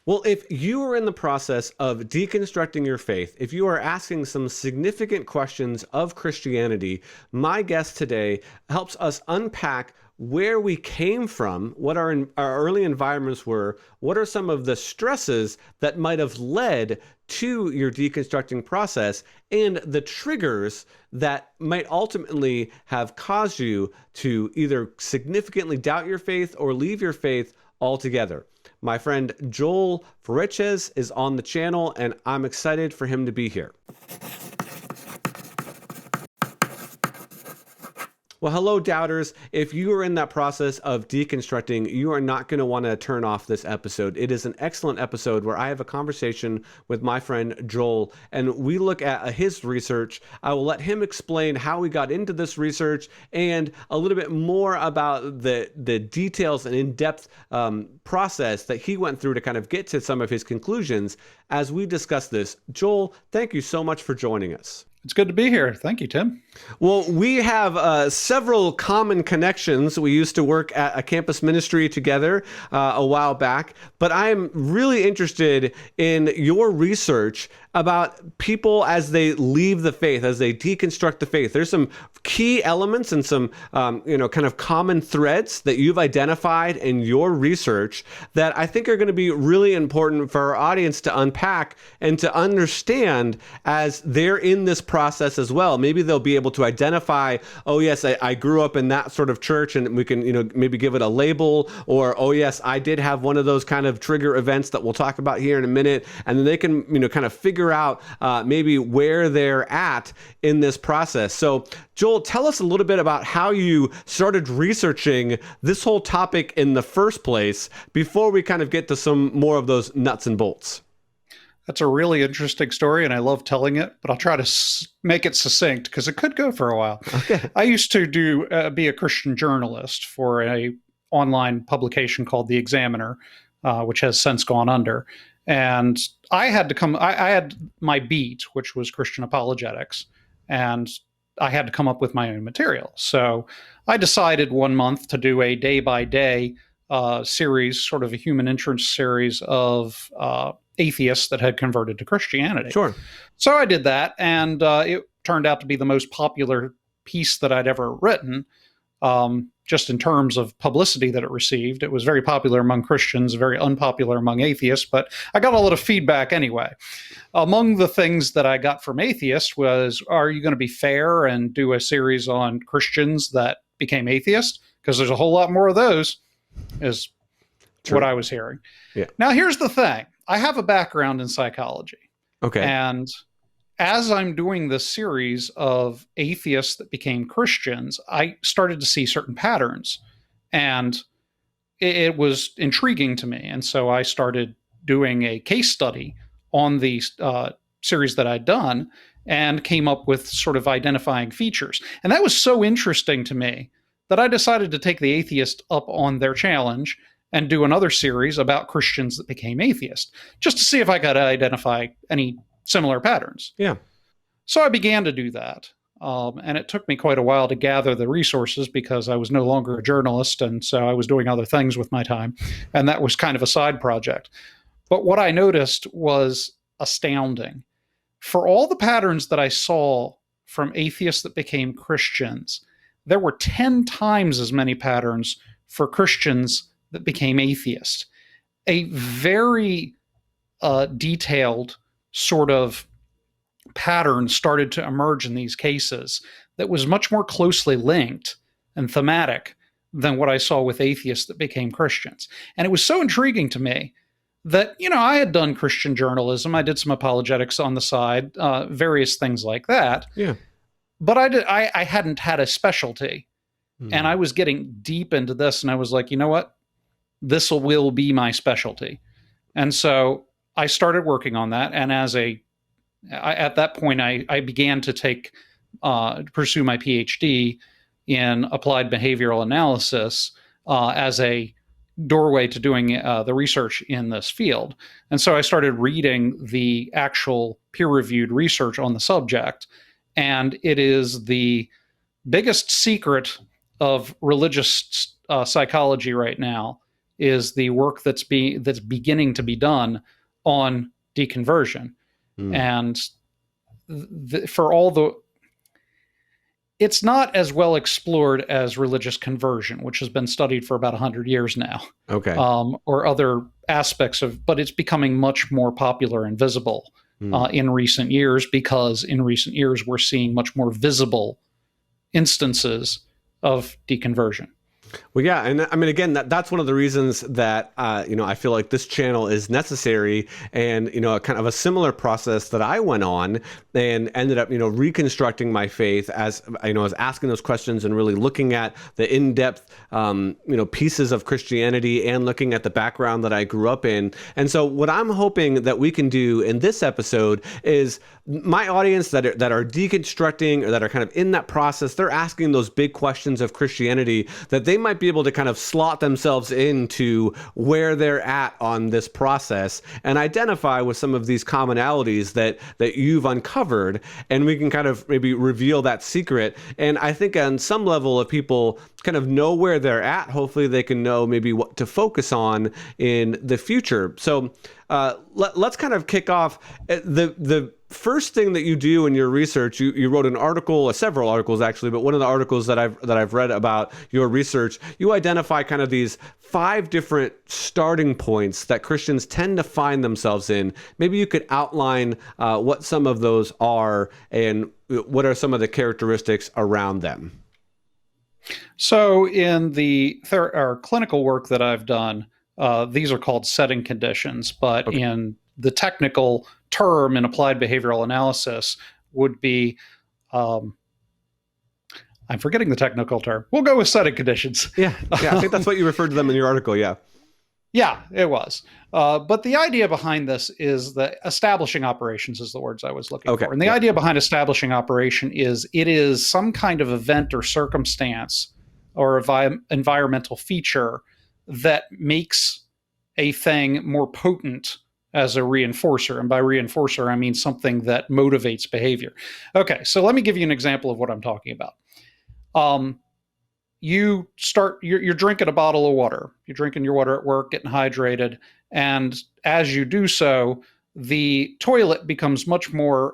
Well, if you are in the process of deconstructing your faith, if you are asking some significant questions of Christianity, my guest today helps us unpack where we came from, what our early environments were, what are some of the stresses that might have led to your deconstructing process, and the triggers that might ultimately have caused you to either significantly doubt your faith or leave your faith altogether. My friend Joel Furches is on the channel, and I'm excited for him to be here. Well, hello, doubters. If you are in that process of deconstructing, you are not going to want to turn off this episode. It is an excellent episode where I have a conversation with my friend Joel, and we look at his research. I will let him explain how he got into this research and a little bit more about the details and in-depth process that he went through to kind of get to some of his conclusions as we discuss this. Joel, thank you so much for joining us. It's good to be here. Thank you, Tim. Well, we have several common connections. We used to work at a campus ministry together a while back, but I'm really interested in your research about people as they leave the faith, as they deconstruct the faith. There's some key elements and some, kind of common threads that you've identified in your research that I think are going to be really important for our audience to unpack and to understand as they're in this process as well. Maybe they'll be able to identify, oh yes, I grew up in that sort of church, and we can, maybe give it a label, or, oh yes, I did have one of those kind of trigger events that we'll talk about here in a minute. And then they can, kind of figure out maybe where they're at in this process. So Joel, tell us a little bit about how you started researching this whole topic in the first place before we kind of get to some more of those nuts and bolts. That's a really interesting story, and I love telling it, but I'll try to make it succinct because it could go for a while. Okay. I used to be a Christian journalist for a online publication called The Examiner, which has since gone under. And I had my beat, which was Christian apologetics, and I had to come up with my own material. So I decided one month to do a day-by-day series, sort of a human interest series of atheists that had converted to Christianity. Sure. So I did that, and it turned out to be the most popular piece that I'd ever written, just in terms of publicity that it received. It was very popular among Christians, very unpopular among atheists, but I got a lot of feedback anyway. Among the things that I got from atheists was, are you going to be fair and do a series on Christians that became atheists? Because there's a whole lot more of those, is what I was hearing. Yeah. Now, here's the thing. I have a background in psychology. Okay. And as I'm doing this series of atheists that became Christians, I started to see certain patterns, and it was intriguing to me. And so I started doing a case study on the series that I'd done and came up with sort of identifying features. And that was so interesting to me that I decided to take the atheist up on their challenge and do another series about Christians that became atheists, just to see if I could identify any similar patterns. Yeah. So I began to do that. And it took me quite a while to gather the resources because I was no longer a journalist. And so I was doing other things with my time. And that was kind of a side project. But what I noticed was astounding. For all the patterns that I saw from atheists that became Christians, there were 10 times as many patterns for Christians that became atheists. A very detailed sort of pattern started to emerge in these cases that was much more closely linked and thematic than what I saw with atheists that became Christians. And it was so intriguing to me that, I had done Christian journalism. I did some apologetics on the side, various things like that. Yeah. But I hadn't had a specialty. And I was getting deep into this, and I was like, you know what? This will be my specialty. And so I started working on that. And at that point, I began to pursue my PhD in applied behavioral analysis as a doorway to doing the research in this field. And so I started reading the actual peer-reviewed research on the subject. And it is the biggest secret of religious psychology right now is the work that's beginning to be done on deconversion. And for all the, it's not as well explored as religious conversion, which has been studied for about 100 years now. Okay. Or other aspects of, but it's becoming much more popular and visible in recent years, because in recent years we're seeing much more visible instances of deconversion. Well, yeah, and I mean, again, that's one of the reasons that I feel like this channel is necessary, and kind of a similar process that I went on and ended up reconstructing my faith as I was asking those questions and really looking at the in-depth pieces of Christianity and looking at the background that I grew up in. And so, what I'm hoping that we can do in this episode is my audience that are deconstructing or that are kind of in that process, they're asking those big questions of Christianity, that they might be able to kind of slot themselves into where they're at on this process and identify with some of these commonalities that you've uncovered, and we can kind of maybe reveal that secret. And I think on some level, if people kind of know where they're at, hopefully they can know maybe what to focus on in the future. So let's kind of kick off. The first thing that you do in your research, you wrote an article, several articles actually, but one of the articles that I've read about your research, you identify kind of these 5 different starting points that Christians tend to find themselves in. Maybe you could outline what some of those are and what are some of the characteristics around them. So in the clinical work that I've done, these are called setting conditions, but Okay. in the technical term in applied behavioral analysis would be, I'm forgetting the technical term. We'll go with setting conditions. Yeah, I think that's what you referred to them in your article, yeah. Yeah, it was. But the idea behind this is that establishing operations is the words I was looking for. And the idea behind establishing operation is it is some kind of event or circumstance or environmental feature that makes a thing more potent as a reinforcer. And by reinforcer, I mean something that motivates behavior. Okay, so let me give you an example of what I'm talking about. You're drinking a bottle of water. You're drinking your water at work, getting hydrated. And as you do so, the toilet becomes much more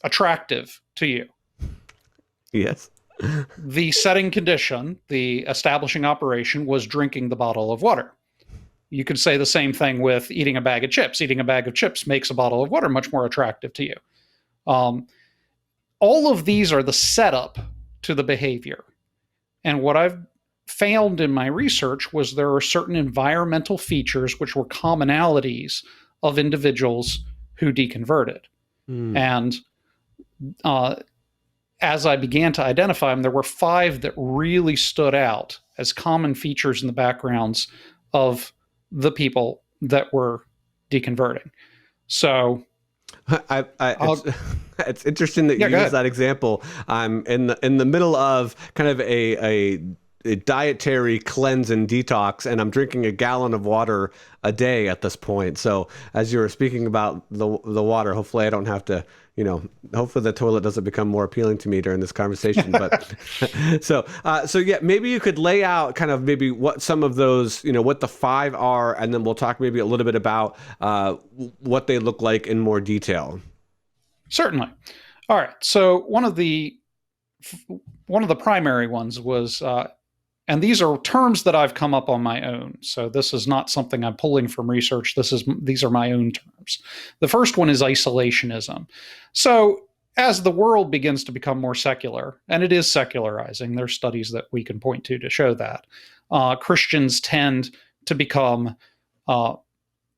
attractive to you. Yes. The setting condition, the establishing operation, was drinking the bottle of water. You could say the same thing with eating a bag of chips. Eating a bag of chips makes a bottle of water much more attractive to you. All of these are the setup to the behavior. And what I've found in my research was there are certain environmental features which were commonalities of individuals who deconverted. And as I began to identify them, there were 5 that really stood out as common features in the backgrounds of the people that were deconverting. So it's interesting that you use that example. I'm in the middle of kind of a dietary cleanse and detox, and I'm drinking a gallon of water a day at this point. So as you were speaking about the water, hopefully I don't have to, hopefully the toilet doesn't become more appealing to me during this conversation. But so yeah, maybe you could lay out kind of maybe what some of those, what the 5 are, and then we'll talk maybe a little bit about what they look like in more detail. Certainly. All right. So one of the primary ones was, and these are terms that I've come up on my own. So this is not something I'm pulling from research. These are my own terms. The first one is isolationism. So as the world begins to become more secular, and it is secularizing, there's studies that we can point to show that, Christians tend to become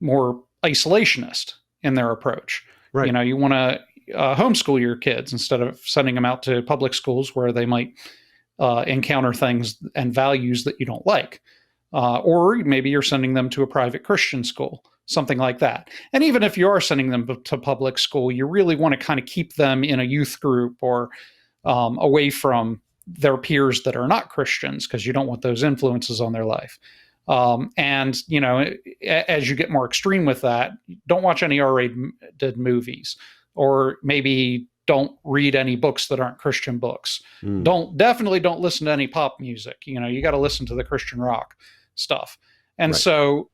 more isolationist in their approach. Right. You want to homeschool your kids instead of sending them out to public schools where they might encounter things and values that you don't like. Or maybe you're sending them to a private Christian school, something like that. And even if you are sending them to public school, you really want to kind of keep them in a youth group or away from their peers that are not Christians, because you don't want those influences on their life. And, as you get more extreme with that, don't watch any R-rated movies, or maybe don't read any books that aren't Christian books. Definitely don't listen to any pop music. You got to listen to the Christian rock stuff. And Right. so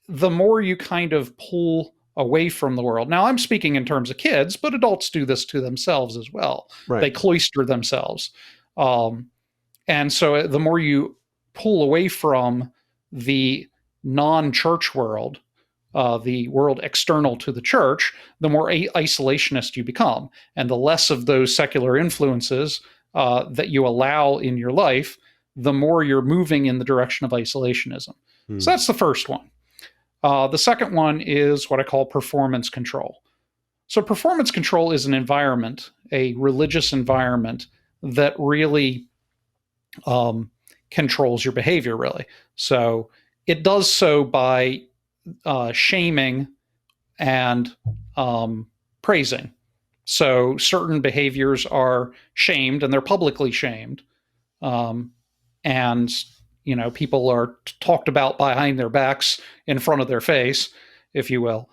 the more you kind of pull away from the world. Now, I'm speaking in terms of kids, but adults do this to themselves as well. Right. They cloister themselves. Um, and so the more you pull away from the non-church world, the world external to the church, the more isolationist you become. And the less of those secular influences that you allow in your life, the more you're moving in the direction of isolationism. So that's the first one. The second one is what I call performance control. So performance control is an environment, a religious environment that really controls your behavior, really. So it does so by shaming and praising. So certain behaviors are shamed and they're publicly shamed. And, people are talked about behind their backs in front of their face, if you will.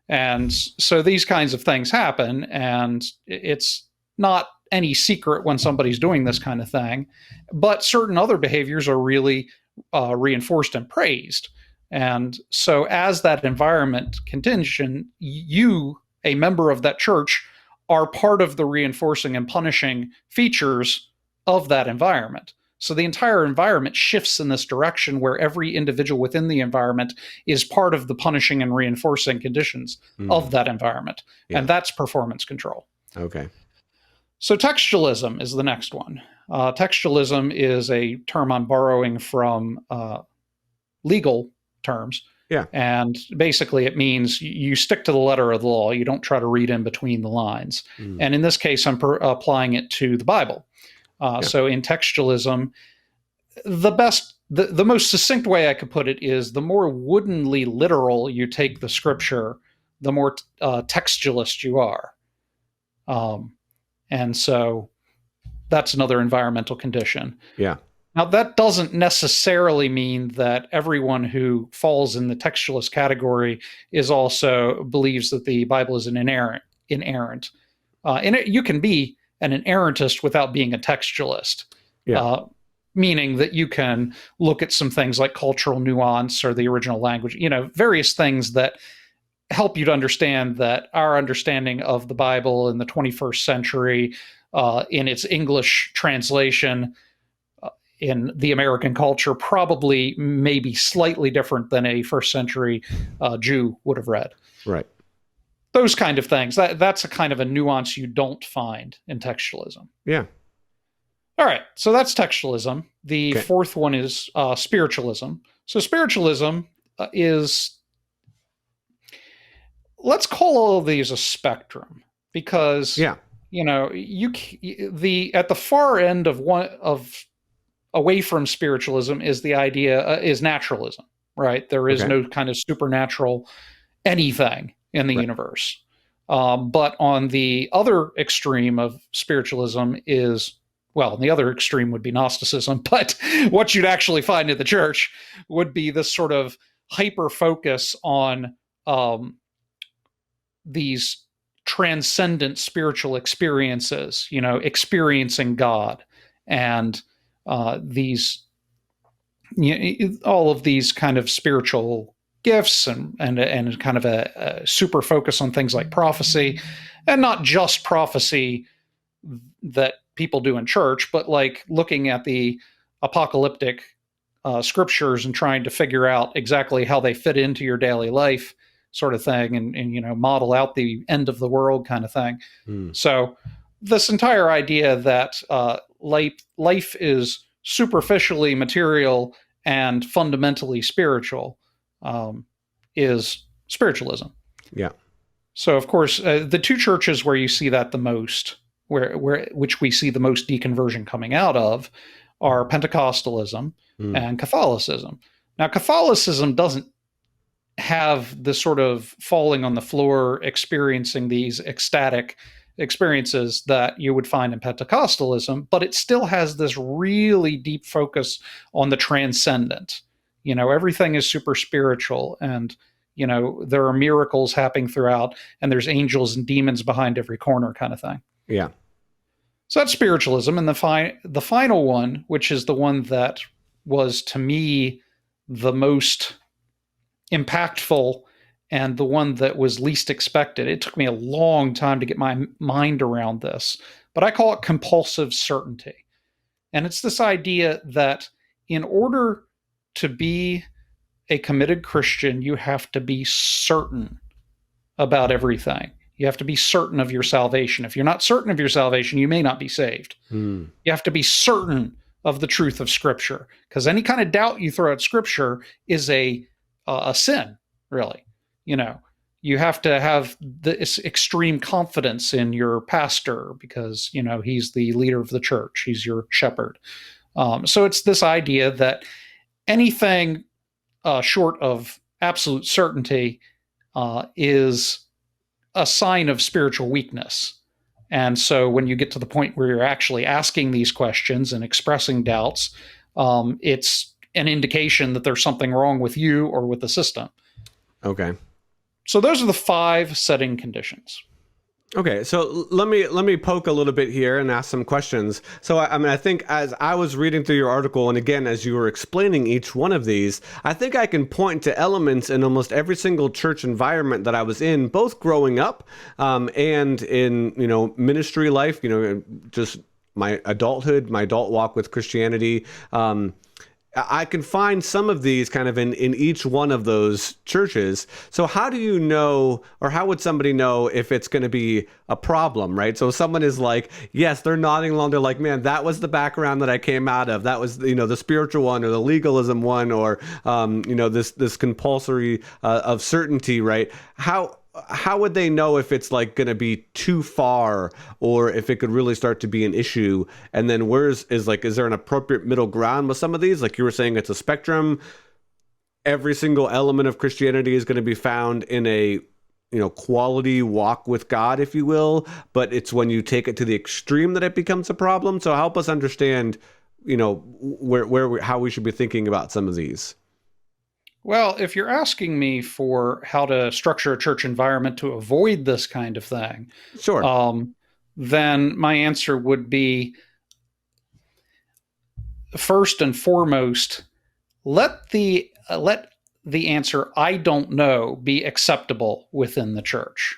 And so these kinds of things happen, and it's not any secret when somebody's doing this kind of thing. But certain other behaviors are really reinforced and praised. And so as that environment contingent, you, a member of that church, are part of the reinforcing and punishing features of that environment. So the entire environment shifts in this direction where every individual within the environment is part of the punishing and reinforcing conditions of that environment. Yeah. And that's performance control. Okay. So textualism is the next one. Textualism is a term I'm borrowing from legal terms. Yeah. And basically it means you stick to the letter of the law. You don't try to read in between the lines. And in this case, I'm applying it to the Bible. So in textualism, the most succinct way I could put it is the more woodenly literal you take the scripture, the more textualist you are. And so that's another environmental condition. Yeah. Now, that doesn't necessarily mean that everyone who falls in the textualist category is also believes that the Bible is an inerrant. And you can be an inerrantist without being a textualist, meaning that you can look at some things like cultural nuance or the original language, various things that help you to understand that our understanding of the Bible in the 21st century, in its English translation, in the American culture, probably may be slightly different than a first century Jew would have read. Right. Those kind of things. That's a kind of a nuance you don't find in textualism. Yeah. All right. So that's textualism. The fourth one is spiritualism. So spiritualism is, let's call all of these a spectrum, because at the far end of away from spiritualism is the idea is naturalism, right? There is no kind of supernatural anything in the universe. But on the other extreme of spiritualism is, the other extreme would be Gnosticism, but what you'd actually find in the church would be this sort of hyper focus on these transcendent spiritual experiences, experiencing God, and these, all of these kind of spiritual gifts and kind of a super focus on things like prophecy, and not just prophecy that people do in church, but like looking at the apocalyptic scriptures and trying to figure out exactly how they fit into your daily life, sort of thing, and model out the end of the world kind of thing. So this entire idea that life is superficially material and fundamentally spiritual is spiritualism. Yeah. So, of course, the two churches where you see that the most, which we see the most deconversion coming out of, are Pentecostalism and Catholicism. Now, Catholicism doesn't have the sort of falling on the floor, experiencing these ecstatic experiences that you would find in Pentecostalism, but it still has this really deep focus on the transcendent. Everything is super spiritual, and there are miracles happening throughout, and there's angels and demons behind every corner, kind of thing. Yeah. So that's spiritualism. And the final one, which is the one that was to me the most impactful and the one that was least expected. It took me a long time to get my mind around this, but I call it compulsive certainty. And it's this idea that in order to be a committed Christian, you have to be certain about everything. You have to be certain of your salvation. If you're not certain of your salvation, you may not be saved. You have to be certain of the truth of Scripture, because any kind of doubt you throw at Scripture is a sin, really. You know, you have to have this extreme confidence in your pastor because, you know, he's the leader of the church. He's your shepherd. So it's this idea that anything short of absolute certainty is a sign of spiritual weakness. And so when you get to the point where you're actually asking these questions and expressing doubts, it's an indication that there's something wrong with you or with the system. Okay. So those are the 5 setting conditions. Okay, so let me poke a little bit here and ask some questions. So I mean, I think as I was reading through your article, and again, as you were explaining each one of these, I think I can point to elements in almost every single church environment that I was in, both growing up and in, you know, ministry life, you know, just my adulthood, my adult walk with Christianity. I can find some of these kind of in each one of those churches. So how do you know, or how would somebody know if it's going to be a problem, right? So someone is like, yes, they're nodding along. They're like, man, that was the background that I came out of. That was, you know, the spiritual one or the legalism one, or, you know, this compulsory of certainty, right? How would they know if it's like going to be too far or if it could really start to be an issue? And then is there an appropriate middle ground with some of these? Like you were saying, it's a spectrum. Every single element of Christianity is going to be found in a, you know, quality walk with God, if you will, but it's when you take it to the extreme that it becomes a problem. So help us understand, you know, how we should be thinking about some of these. Well, if you're asking me for how to structure a church environment to avoid this kind of thing, sure. Then my answer would be, first and foremost, let the answer "I don't know" be acceptable within the church,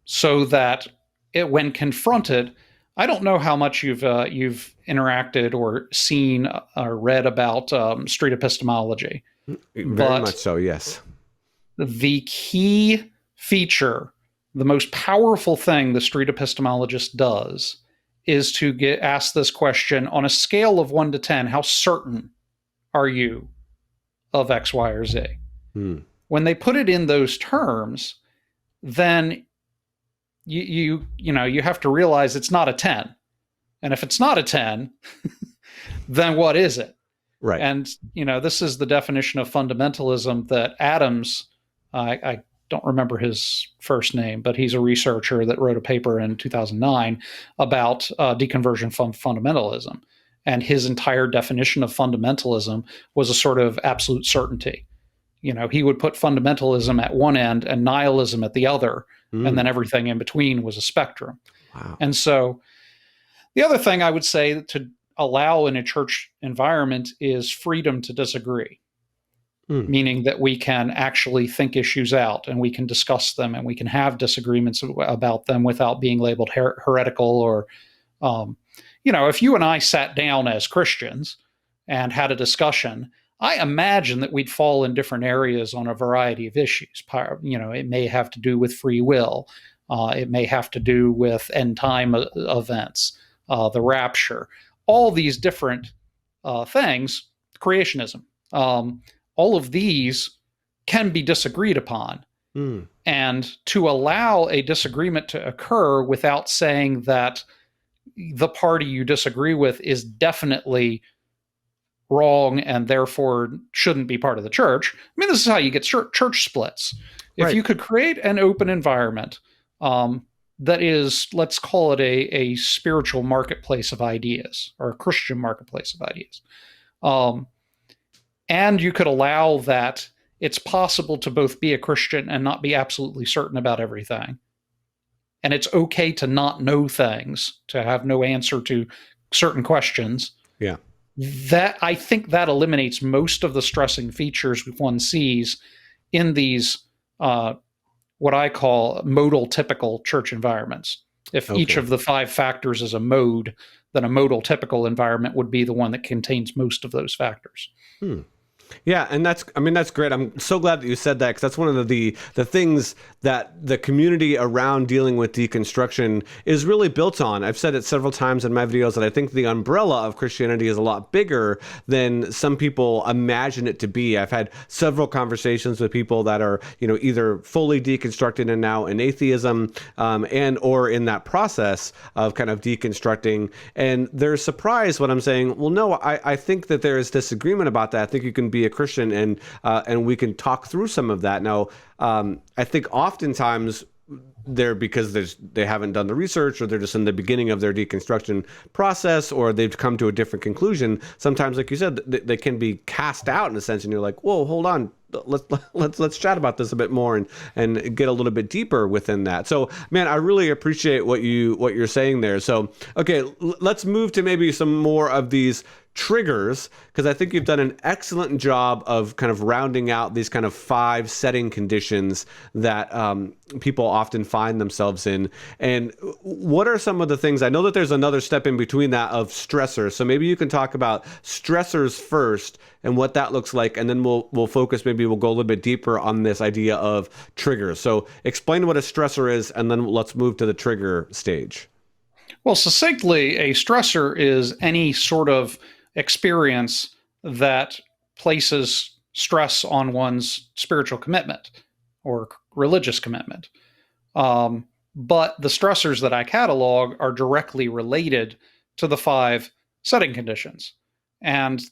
so that when confronted, I don't know how much you've interacted or seen or read about street epistemology. Very much so, yes. The key feature, the most powerful thing the street epistemologist does, is to get asked this question on a scale of 1 to 10, how certain are you of X, Y, or Z? When they put it in those terms, then you have to realize it's not a 10. And if it's not a 10, then what is it? Right. And, you know, this is the definition of fundamentalism that Adams, I don't remember his first name, but he's a researcher that wrote a paper in 2009 about deconversion from fundamentalism. And his entire definition of fundamentalism was a sort of absolute certainty. You know, he would put fundamentalism at one end and nihilism at the other, and then everything in between was a spectrum. Wow. And so the other thing I would say to allow in a church environment is freedom to disagree, meaning that we can actually think issues out and we can discuss them and we can have disagreements about them without being labeled heretical or, you know, if you and I sat down as Christians and had a discussion, I imagine that we'd fall in different areas on a variety of issues. You know, it may have to do with free will. It may have to do with end time events, the rapture, all these different things, creationism. All of these can be disagreed upon. And to allow a disagreement to occur without saying that the party you disagree with is definitely wrong and therefore shouldn't be part of the church. I mean, this is how you get church splits. If you could create an open environment that is, let's call it a spiritual marketplace of ideas or a Christian marketplace of ideas, and you could allow that it's possible to both be a Christian and not be absolutely certain about everything. And it's okay to not know things, to have no answer to certain questions. Yeah. That I think that eliminates most of the stressing features one sees in these what I call modal typical church environments. If each Okay. of the 5 factors is a mode, then a modal typical environment would be the one that contains most of those factors. Hmm. Yeah, and that's great. I'm so glad that you said that, because that's one of the things that the community around dealing with deconstruction is really built on. I've said it several times in my videos that I think the umbrella of Christianity is a lot bigger than some people imagine it to be. I've had several conversations with people that are, either fully deconstructed and now in atheism, and or in that process of kind of deconstructing, and they're surprised when I'm saying, well, no, I think that there is disagreement about that. I think you can be a Christian, and we can talk through some of that. Now, I think oftentimes because they haven't done the research, or they're just in the beginning of their deconstruction process, or they've come to a different conclusion. Sometimes, like you said, they can be cast out in a sense, and you're like, whoa, hold on. Let's chat about this a bit more and get a little bit deeper within that. So, man, I really appreciate what you're saying there. So, okay, let's move to maybe some more of these triggers, because I think you've done an excellent job of kind of rounding out these kind of 5 setting conditions that people often find themselves in. And what are some of the things? I know that there's another step in between that of stressors. So maybe you can talk about stressors first and what that looks like, and then we'll focus. Maybe we'll go a little bit deeper on this idea of triggers. So explain what a stressor is, and then let's move to the trigger stage. Well, succinctly, a stressor is any sort of experience that places stress on one's spiritual commitment or religious commitment. But the stressors that I catalog are directly related to the 5 setting conditions. And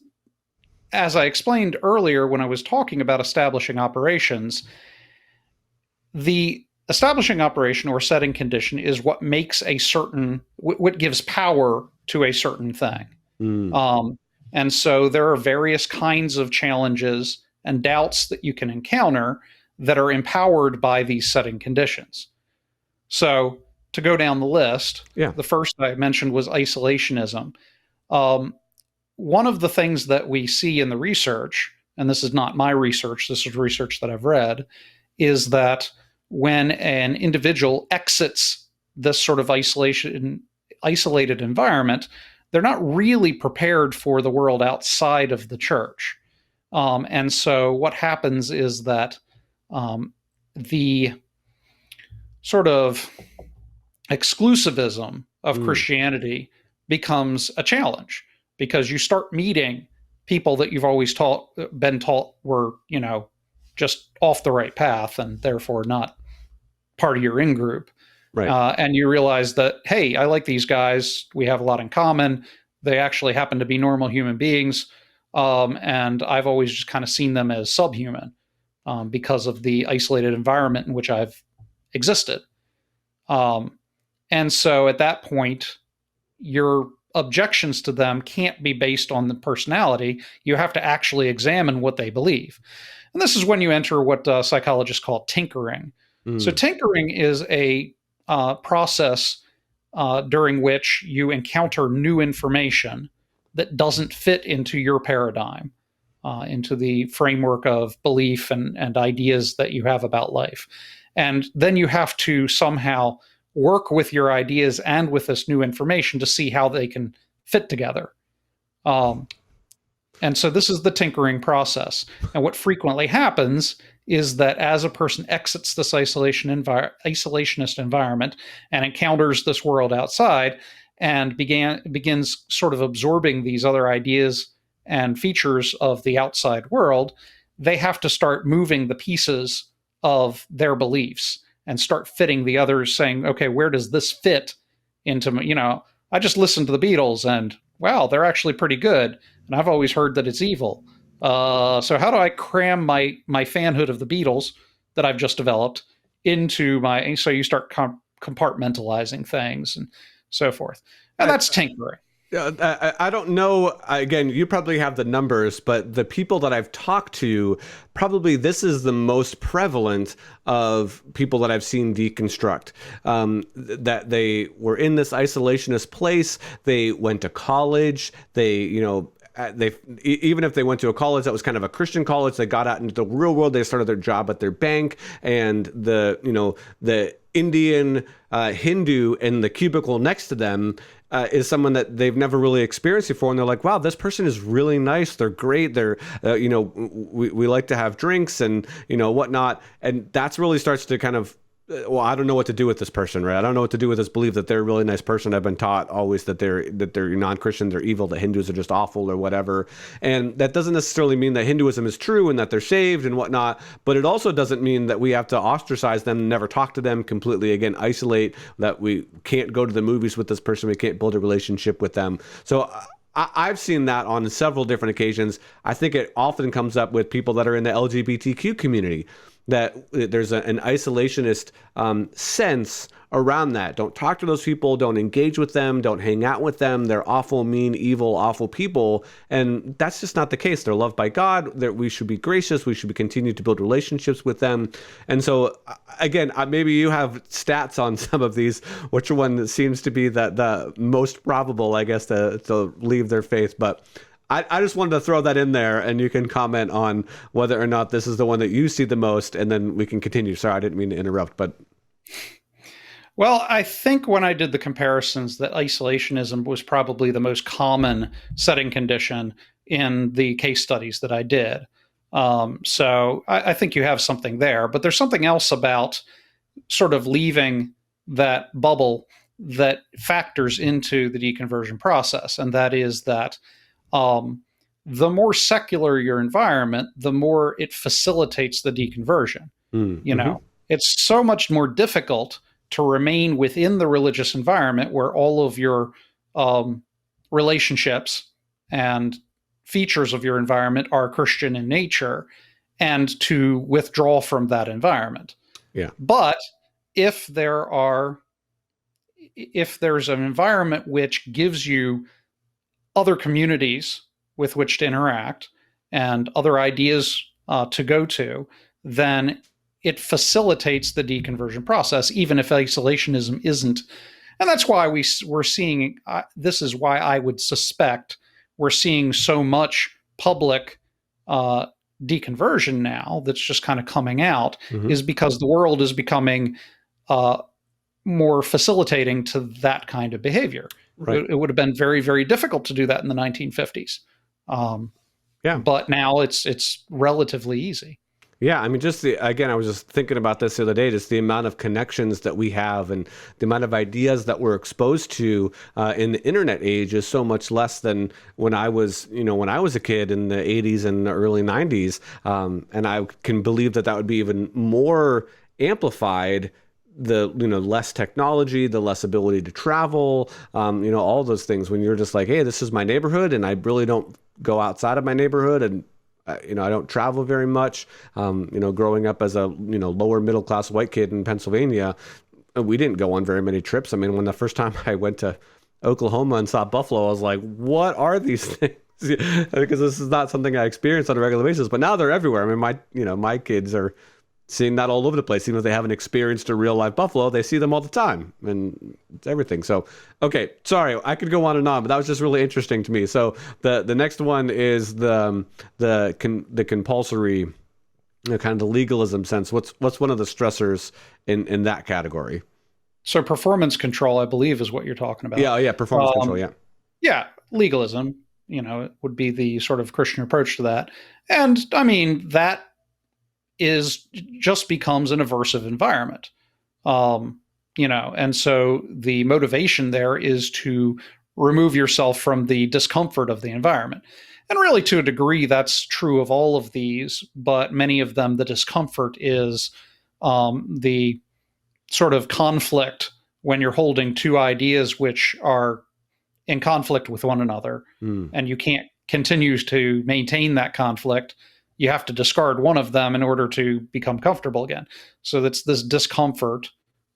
as I explained earlier when I was talking about establishing operations, the establishing operation or setting condition is what makes what gives power to a certain thing. And so there are various kinds of challenges and doubts that you can encounter that are empowered by these setting conditions. So to go down the list, the first I mentioned was isolationism. One of the things that we see in the research, and this is not my research, this is research that I've read, is that when an individual exits this sort of isolated environment, they're not really prepared for the world outside of the church. And so what happens is that the sort of exclusivism of Christianity becomes a challenge, because you start meeting people that you've always been taught were, just off the right path and therefore not part of your in-group. Right. And you realize that, hey, I like these guys. We have a lot in common. They actually happen to be normal human beings. And I've always just kind of seen them as subhuman because of the isolated environment in which I've existed. And so at that point, your objections to them can't be based on the personality. You have to actually examine what they believe. And this is when you enter what psychologists call tinkering. So tinkering is a process during which you encounter new information that doesn't fit into your paradigm, into the framework of belief and ideas that you have about life. And then you have to somehow work with your ideas and with this new information to see how they can fit together. And so this is the tinkering process. And what frequently happens is that as a person exits this isolationist environment and encounters this world outside and begins sort of absorbing these other ideas and features of the outside world, they have to start moving the pieces of their beliefs and start fitting the others, saying, okay, where does this fit into, I just listened to the Beatles and wow, they're actually pretty good. And I've always heard that it's evil. So how do I cram my fanhood of the Beatles that I've just developed into so you start compartmentalizing things and so forth. And that's tinkering. I don't know. Again, you probably have the numbers, but the people that I've talked to, probably this is the most prevalent of people that I've seen deconstruct. That they were in this isolationist place. They went to college. They, even if they went to a college that was kind of a Christian college, they got out into the real world. They started their job at their bank, and the Indian Hindu in the cubicle next to them is someone that they've never really experienced before, and they're like, wow, this person is really nice. They're great. They're we like to have drinks and whatnot, and that's really starts to kind of, well, I don't know what to do with this person, right? I don't know what to do with this belief that they're a really nice person. I've been taught always that they're non-Christian, they're evil, that Hindus are just awful or whatever. And that doesn't necessarily mean that Hinduism is true and that they're saved and whatnot, but it also doesn't mean that we have to ostracize them, never talk to them, completely, again, isolate, that we can't go to the movies with this person, we can't build a relationship with them. So I've seen that on several different occasions. I think it often comes up with people that are in the LGBTQ community, that there's an isolationist sense around that. Don't talk to those people, don't engage with them, don't hang out with them. They're awful, mean, evil, awful people. And that's just not the case. They're loved by God. We should be gracious. We should continue to build relationships with them. And so, again, maybe you have stats on some of these, which one that seems to be the most probable, I guess, to leave their faith. But I just wanted to throw that in there, and you can comment on whether or not this is the one that you see the most, and then we can continue. Sorry, I didn't mean to interrupt, but... Well, I think when I did the comparisons, that isolationism was probably the most common setting condition in the case studies that I did. So I think you have something there, but there's something else about sort of leaving that bubble that factors into the deconversion process, and that is that the more secular your environment, the more it facilitates the deconversion. It's so much more difficult to remain within the religious environment where all of your relationships and features of your environment are Christian in nature, and to withdraw from that environment. Yeah. But if there's an environment which gives you other communities with which to interact and other ideas to go to, then it facilitates the deconversion process, even if isolationism isn't. And that's why we're seeing, this is why I would suspect we're seeing so much public deconversion now that's just kind of coming out, is because the world is becoming more facilitating to that kind of behavior. Right. It would have been very, very difficult to do that in the 1950s. But now it's relatively easy. Yeah, I mean, again, I was just thinking about this the other day, just the amount of connections that we have and the amount of ideas that we're exposed to in the internet age is so much less than when I was a kid in the 80s and the early 90s. And I can believe that would be even more amplified, the less technology, the less ability to travel, all those things, when you're just like, hey, this is my neighborhood and I really don't go outside of my neighborhood, and I don't travel very much. Growing up as a lower middle class white kid in Pennsylvania, we didn't go on very many trips. I mean, when the first time I went to Oklahoma and saw buffalo, I was like, what are these things? Because this is not something I experience on a regular basis. But now they're everywhere. I mean, my kids are seeing that all over the place. Even if they haven't experienced a real live buffalo, they see them all the time, and it's everything. So, okay, sorry, I could go on and on, but that was just really interesting to me. So the next one is the compulsory, kind of the legalism sense. What's one of the stressors in that category? So performance control, I believe, is what you're talking about. Yeah, performance control. Yeah. Yeah, legalism. It would be the sort of Christian approach to that, and I mean that becomes an aversive environment. And so the motivation there is to remove yourself from the discomfort of the environment. And really, to a degree, that's true of all of these, but many of them, the discomfort is the sort of conflict when you're holding two ideas which are in conflict with one another, and you can't continue to maintain that conflict. You have to discard one of them in order to become comfortable again. So that's this discomfort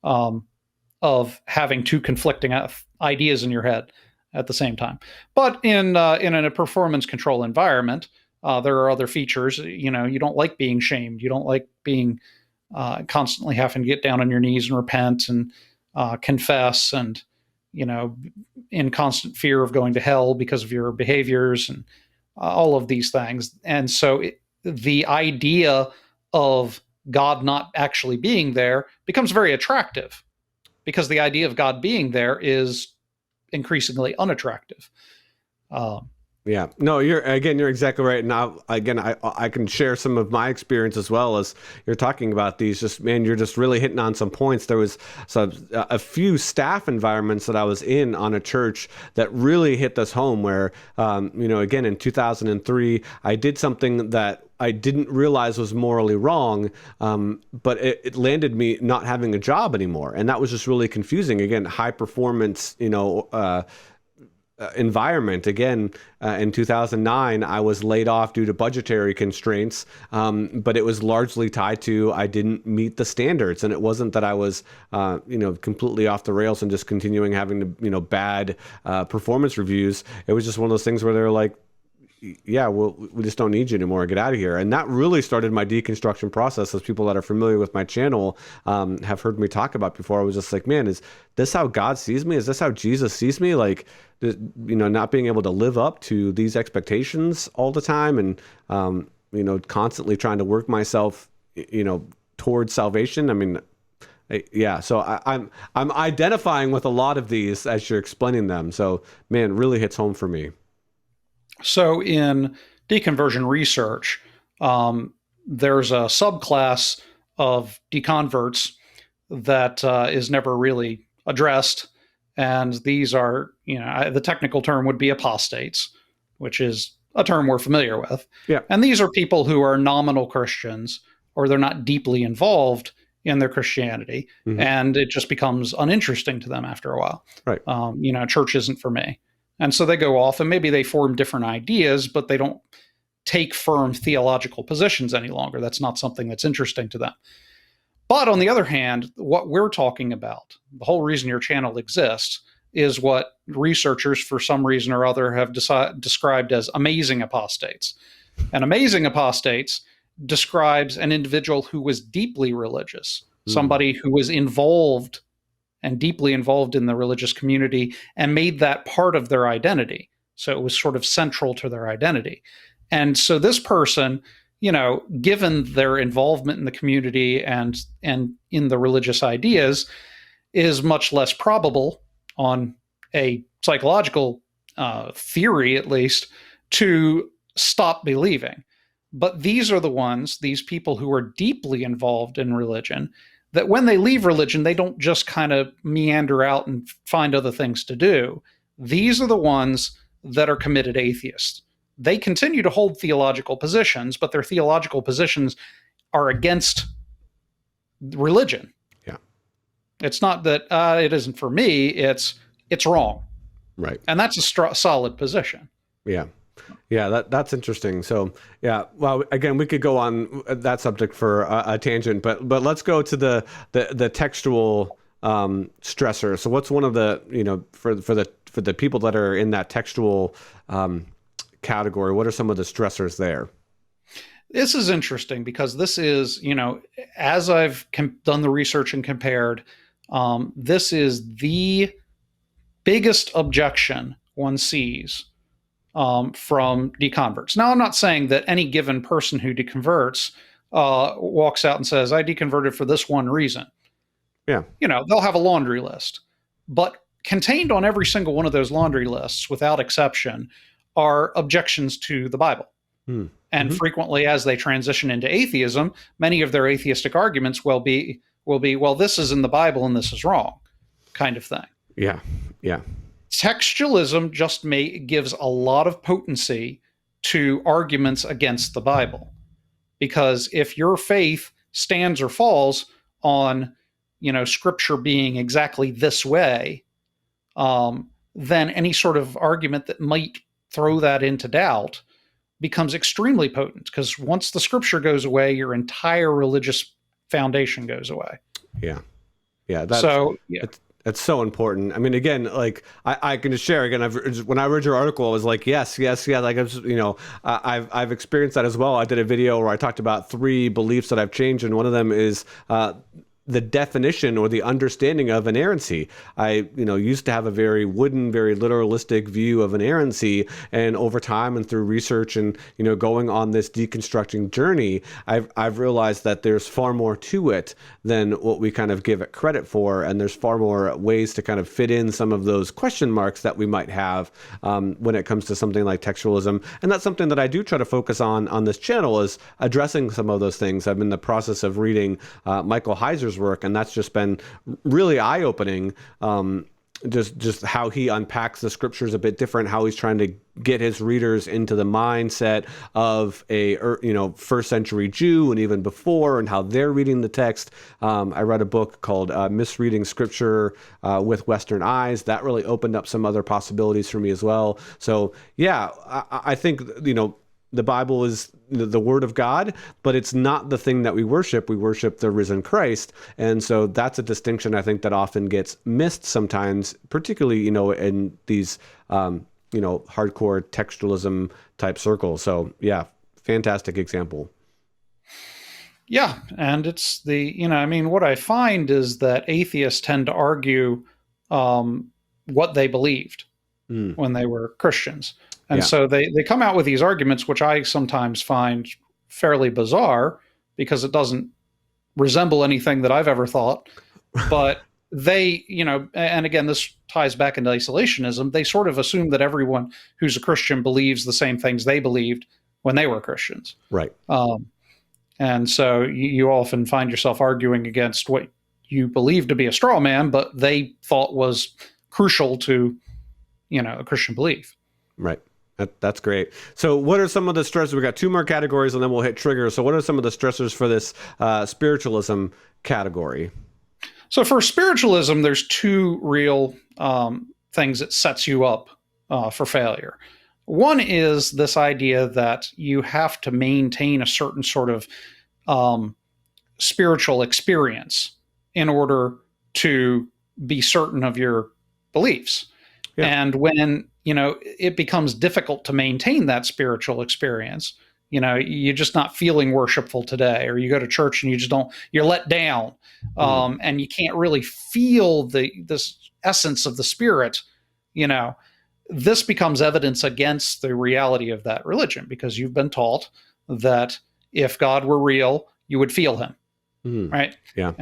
of having two conflicting ideas in your head at the same time. But in a performance control environment, there are other features. You don't like being shamed. You don't like being constantly having to get down on your knees and repent and confess, and in constant fear of going to hell because of your behaviors, and all of these things. And so the idea of God not actually being there becomes very attractive, because the idea of God being there is increasingly unattractive. Yeah, no, you're exactly right. Now, again, I can share some of my experience as well as you're talking about these. Just, man, you're just really hitting on some points. There was a few staff environments that I was in on a church that really hit this home. Where, again, in 2003, I did something that I didn't realize was morally wrong, but it landed me not having a job anymore, and that was just really confusing. Again, high performance, environment. Again, in 2009, I was laid off due to budgetary constraints, but it was largely tied to I didn't meet the standards, and it wasn't that I was, completely off the rails and just continuing having bad performance reviews. It was just one of those things where they're like, yeah, we just don't need you anymore. Get out of here. And that really started my deconstruction process. As people that are familiar with my channel have heard me talk about before, I was just like, man, is this how God sees me? Is this how Jesus sees me? Like, not being able to live up to these expectations all the time, and constantly trying to work myself, towards salvation. I mean, yeah. So I'm identifying with a lot of these as you're explaining them. So, man, it really hits home for me. So in deconversion research, there's a subclass of deconverts that is never really addressed. And these are, the technical term would be apostates, which is a term we're familiar with. Yeah. And these are people who are nominal Christians, or they're not deeply involved in their Christianity. Mm-hmm. And it just becomes uninteresting to them after a while. Right. Church isn't for me. And so they go off and maybe they form different ideas, but they don't take firm theological positions any longer. That's not something that's interesting to them. But on the other hand, what we're talking about, the whole reason your channel exists, is what researchers, for some reason or other, have described as amazing apostates. And amazing apostates describes an individual who was deeply religious, somebody who was involved and deeply involved in the religious community and made that part of their identity. So it was sort of central to their identity. And so this person, given their involvement in the community and in the religious ideas, is much less probable on a psychological theory, at least, to stop believing. But these are the ones, these people who are deeply involved in religion, that when they leave religion, they don't just kind of meander out and find other things to do. These are the ones that are committed atheists. They continue to hold theological positions, but their theological positions are against religion. Yeah. It's not that it isn't for me, it's wrong. Right. And that's a solid position. Yeah. Yeah, that's interesting. So, yeah, well, again, we could go on that subject for a tangent, but let's go to the textual stressor. So, what's one of the for the people that are in that textual category? What are some of the stressors there? This is interesting because this is, as I've done the research and compared, this is the biggest objection one sees from deconverts. Now, I'm not saying that any given person who deconverts walks out and says, I deconverted for this one reason. Yeah. They'll have a laundry list. But contained on every single one of those laundry lists, without exception, are objections to the Bible. And frequently, as they transition into atheism, many of their atheistic arguments will be, well, this is in the Bible and this is wrong, kind of thing. Yeah. Yeah. Textualism just gives a lot of potency to arguments against the Bible. Because if your faith stands or falls on, Scripture being exactly this way, then any sort of argument that might throw that into doubt becomes extremely potent. Because once the Scripture goes away, your entire religious foundation goes away. Yeah. Yeah. That's so important. I mean, again, like I can just share again. When I read your article, I was like, yes. Like I've experienced that as well. I did a video where I talked about 3 beliefs that I've changed, and one of them is the definition or the understanding of inerrancy. I, used to have a very wooden, very literalistic view of inerrancy, and over time and through research and, going on this deconstructing journey, I've realized that there's far more to it than what we kind of give it credit for, and there's far more ways to kind of fit in some of those question marks that we might have when it comes to something like textualism. And that's something that I do try to focus on this channel, is addressing some of those things. I'm in the process of reading Michael Heiser's work, and that's just been really eye-opening. Just how he unpacks the scriptures a bit different, how he's trying to get his readers into the mindset of a first century Jew and even before, and how they're reading the text. I read a book called Misreading Scripture with Western Eyes. That really opened up some other possibilities for me as well. So yeah, I think the Bible is the Word of God, but it's not the thing that we worship. We worship the risen Christ. And so that's a distinction I think that often gets missed sometimes, particularly, in these, hardcore textualism type circles. So yeah, fantastic example. Yeah. And it's what I find is that atheists tend to argue what they believed when they were Christians. And so they come out with these arguments, which I sometimes find fairly bizarre because it doesn't resemble anything that I've ever thought. But they, and again, this ties back into isolationism. They sort of assume that everyone who's a Christian believes the same things they believed when they were Christians. Right. And so you often find yourself arguing against what you believe to be a straw man, but they thought was crucial to, a Christian belief. Right. That's great. So what are some of the stressors? We got two more categories and then we'll hit triggers. So what are some of the stressors for this spiritualism category? So for spiritualism, there's two real things that sets you up for failure. One is this idea that you have to maintain a certain sort of spiritual experience in order to be certain of your beliefs. Yeah. And when, it becomes difficult to maintain that spiritual experience, you're just not feeling worshipful today, or you go to church and you're let down, and you can't really feel this essence of the Spirit, this becomes evidence against the reality of that religion, because you've been taught that if God were real, you would feel him. Right. Yeah.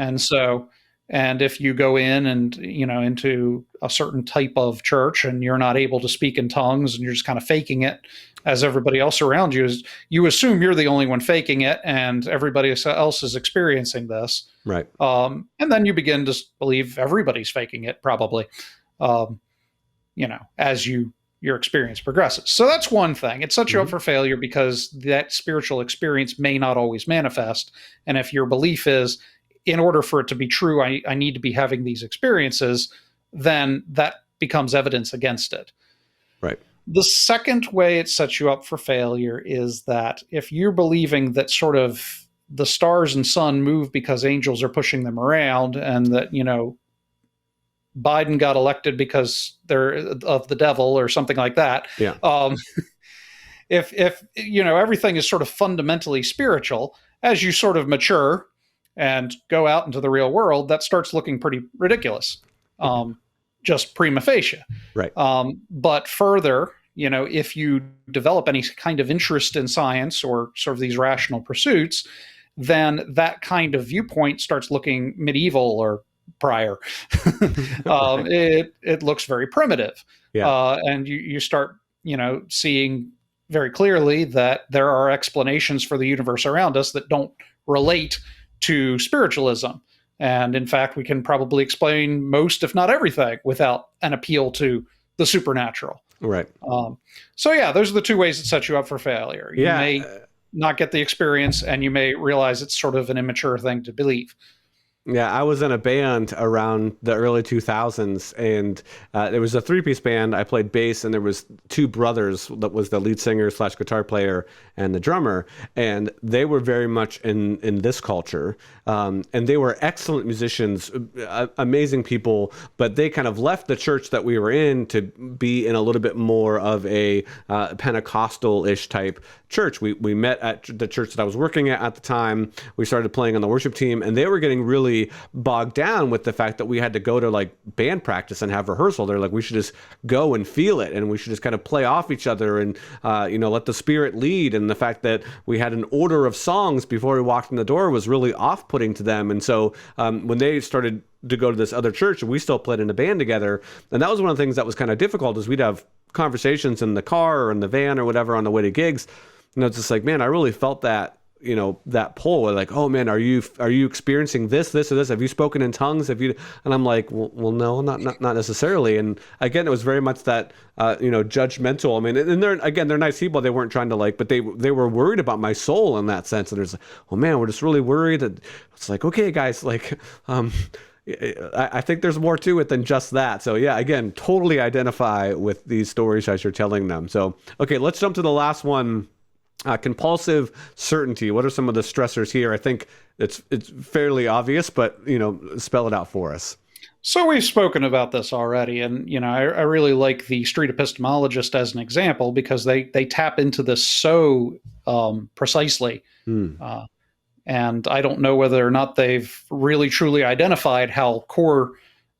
And if you go in and, into a certain type of church and you're not able to speak in tongues and you're just kind of faking it as everybody else around you is, you assume you're the only one faking it and everybody else is experiencing this. Right. And then you begin to believe everybody's faking it probably, as your experience progresses. So that's one thing. It sets you up for failure because that spiritual experience may not always manifest. And if your belief is, in order for it to be true, I need to be having these experiences, then that becomes evidence against it. Right. The second way it sets you up for failure is that if you're believing that sort of the stars and sun move because angels are pushing them around, and that, Biden got elected because they're of the devil or something like that. Yeah. If everything is sort of fundamentally spiritual, as you sort of mature and go out into the real world, that starts looking pretty ridiculous, just prima facie. Right. But further, if you develop any kind of interest in science or sort of these rational pursuits, then that kind of viewpoint starts looking medieval or prior. It looks very primitive. Yeah. And you start, seeing very clearly that there are explanations for the universe around us that don't relate to spiritualism. And in fact, we can probably explain most, if not everything, without an appeal to the supernatural. Right. So yeah, those are the two ways that set you up for failure. You may not get the experience, and you may realize it's sort of an immature thing to believe. Yeah, I was in a band around the early 2000s, and there was a three-piece band. I played bass, and there was two brothers that was the lead singer / guitar player and the drummer, and they were very much in this culture, and they were excellent musicians, amazing people, but they kind of left the church that we were in to be in a little bit more of a Pentecostal-ish type church. We met at the church that I was working at the time. We started playing on the worship team, and they were getting really really bogged down with the fact that we had to go to like band practice and have rehearsal. They're like, we should just go and feel it, and we should just kind of play off each other and let the Spirit lead. And the fact that we had an order of songs before we walked in the door was really off-putting to them. And so when they started to go to this other church, and we still played in a band together, and that was one of the things that was kind of difficult, is we'd have conversations in the car or in the van or whatever on the way to gigs. And it's just like, man, I really felt that, that pull, where like, oh man, are you experiencing this or this? Have you spoken in tongues? Have you? And I'm like, well, no, not necessarily. And again, it was very much that, judgmental. I mean, and they're nice people. They weren't trying to but they were worried about my soul in that sense. And there's like, oh man, we're just really worried. And it's like, okay, guys, like, I think there's more to it than just that. So yeah, again, totally identify with these stories as you're telling them. So, okay, let's jump to the last one. Compulsive certainty. What are some of the stressors here? I think it's fairly obvious, but spell it out for us. So we've spoken about this already, and I really like the street epistemologist as an example, because they tap into this so precisely. And I don't know whether or not they've really truly identified how core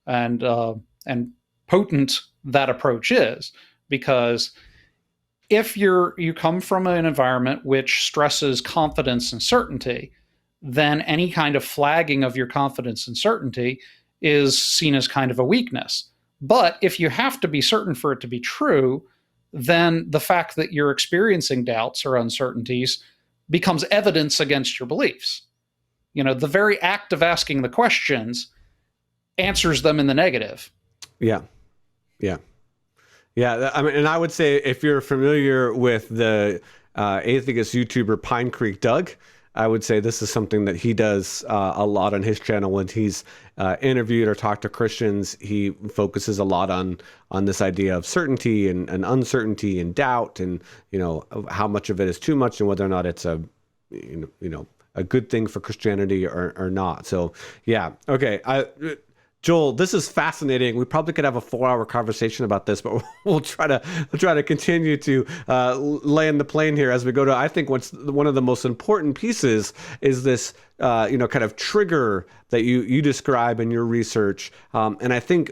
and potent that approach is, because if you come from an environment which stresses confidence and certainty, then any kind of flagging of your confidence and certainty is seen as kind of a weakness. But if you have to be certain for it to be true, then the fact that you're experiencing doubts or uncertainties becomes evidence against your beliefs. The very act of asking the questions answers them in the negative. Yeah. I mean, and I would say, if you're familiar with the atheist YouTuber Pine Creek Doug, I would say this is something that he does a lot on his channel. When he's interviewed or talked to Christians, he focuses a lot on this idea of certainty and uncertainty and doubt, and how much of it is too much, and whether or not it's a good thing for Christianity or not. So yeah, okay. Joel, this is fascinating. We probably could have a 4-hour conversation about this, but we'll try to continue to land the plane here as we go to, I think, one of the most important pieces is this, kind of trigger that you describe in your research. And I think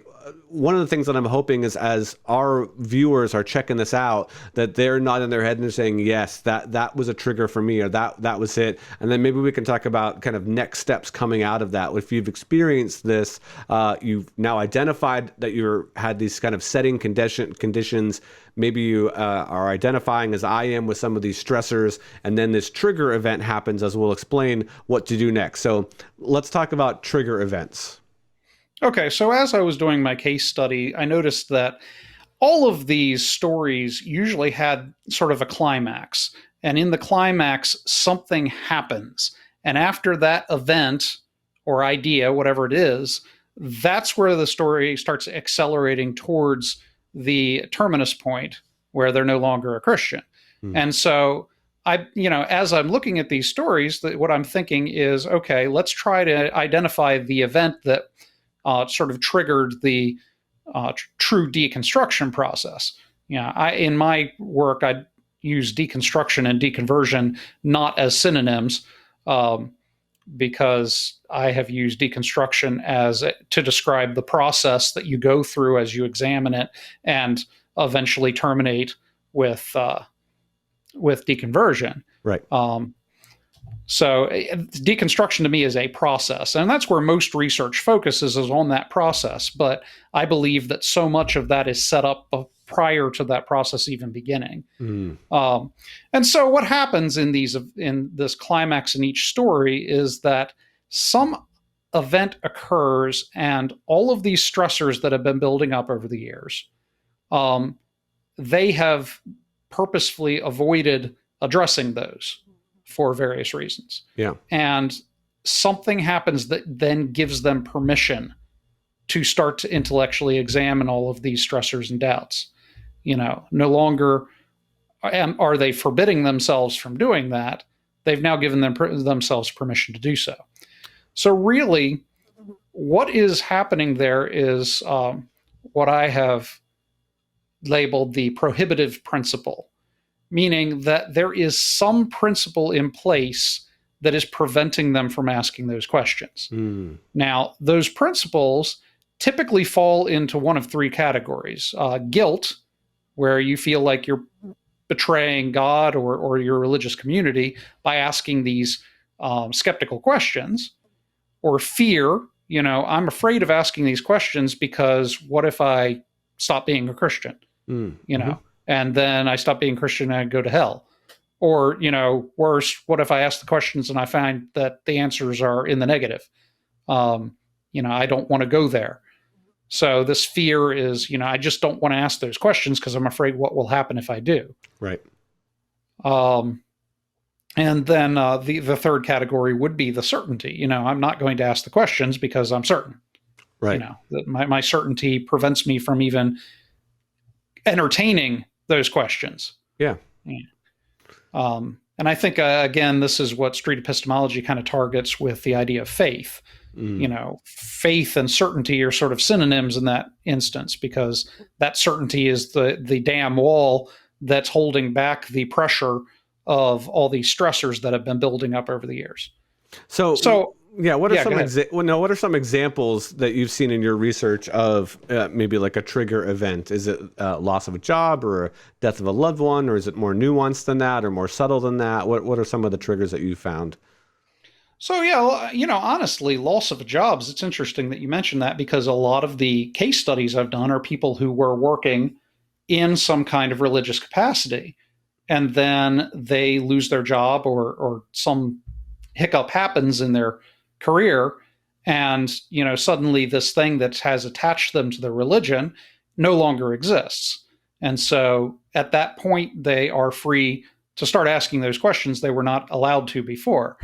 one of the things that I'm hoping is, as our viewers are checking this out, that they're not in their head and they're saying, yes, that was a trigger for me, or that was it. And then maybe we can talk about kind of next steps coming out of that. If you've experienced this, you've now identified that had these kind of setting conditions. Maybe you are identifying, as I am, with some of these stressors, and then this trigger event happens, as we'll explain what to do next. So let's talk about trigger events. Okay, so as I was doing my case study, I noticed that all of these stories usually had sort of a climax. And in the climax, something happens. And after that event or idea, whatever it is, that's where the story starts accelerating towards the terminus point, where they're no longer a Christian. And so as I'm looking at these stories, what I'm thinking is, okay, let's try to identify the event that sort of triggered the true deconstruction process. In my work, I use deconstruction and deconversion not as synonyms, because I have used deconstruction to describe the process that you go through as you examine it and eventually terminate with deconversion. Right. So deconstruction to me is a process, and that's where most research focuses, is on that process. But I believe that so much of that is set up prior to that process even beginning. And so what happens in this climax in each story is that some event occurs, and all of these stressors that have been building up over the years, they have purposefully avoided addressing those for various reasons. Yeah. And something happens that then gives them permission to start to intellectually examine all of these stressors and doubts. No longer are they forbidding themselves from doing that. They've now given themselves permission to do so. So really, what is happening there is what I have labeled the prohibitive principle, meaning that there is some principle in place that is preventing them from asking those questions. Mm. Now, those principles typically fall into one of three categories. Guilt, where you feel like you're betraying God or your religious community by asking these skeptical questions. Or fear, I'm afraid of asking these questions because what if I stop being a Christian? Mm-hmm. And then I stop being Christian and I go to hell. Or, worse, what if I ask the questions and I find that the answers are in the negative? I don't want to go there. So this fear is, I just don't want to ask those questions because I'm afraid what will happen if I do. Right. And then the third category would be the certainty. I'm not going to ask the questions because I'm certain. Right. That my certainty prevents me from even entertaining those questions. Yeah. And I think, again, this is what street epistemology kind of targets with the idea of faith. Faith and certainty are sort of synonyms in that instance, because that certainty is the dam wall that's holding back the pressure of all these stressors that have been building up over the years. So yeah, what are some examples that you've seen in your research of maybe like a trigger event? Is it loss of a job or a death of a loved one, or is it more nuanced than that or more subtle than that? What are some of the triggers that you found? So, honestly, loss of jobs, it's interesting that you mentioned that, because a lot of the case studies I've done are people who were working in some kind of religious capacity, and then they lose their job or some hiccup happens in their career. And, suddenly this thing that has attached them to their religion no longer exists. And so at that point, they are free to start asking those questions they were not allowed to before.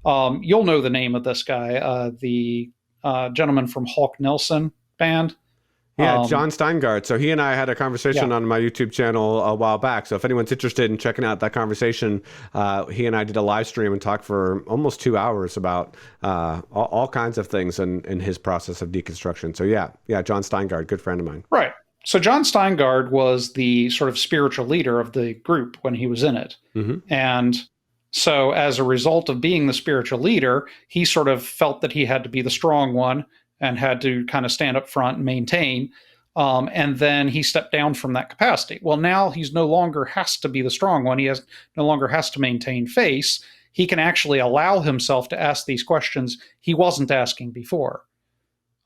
You'll know the name of this guy, the gentleman from Hawk Nelson band. Yeah, John Steingart. So he and I had a conversation on my YouTube channel a while back. So if anyone's interested in checking out that conversation, he and I did a live stream and talked for almost 2 hours about all kinds of things in his process of deconstruction. So yeah, John Steingart, good friend of mine. Right. So John Steingart was the sort of spiritual leader of the group when he was in it. Mm-hmm. And so as a result of being the spiritual leader, he sort of felt that he had to be the strong one and had to kind of stand up front and maintain. And then he stepped down from that capacity. Well, now he's no longer has to be the strong one. He no longer has to maintain face. He can actually allow himself to ask these questions he wasn't asking before.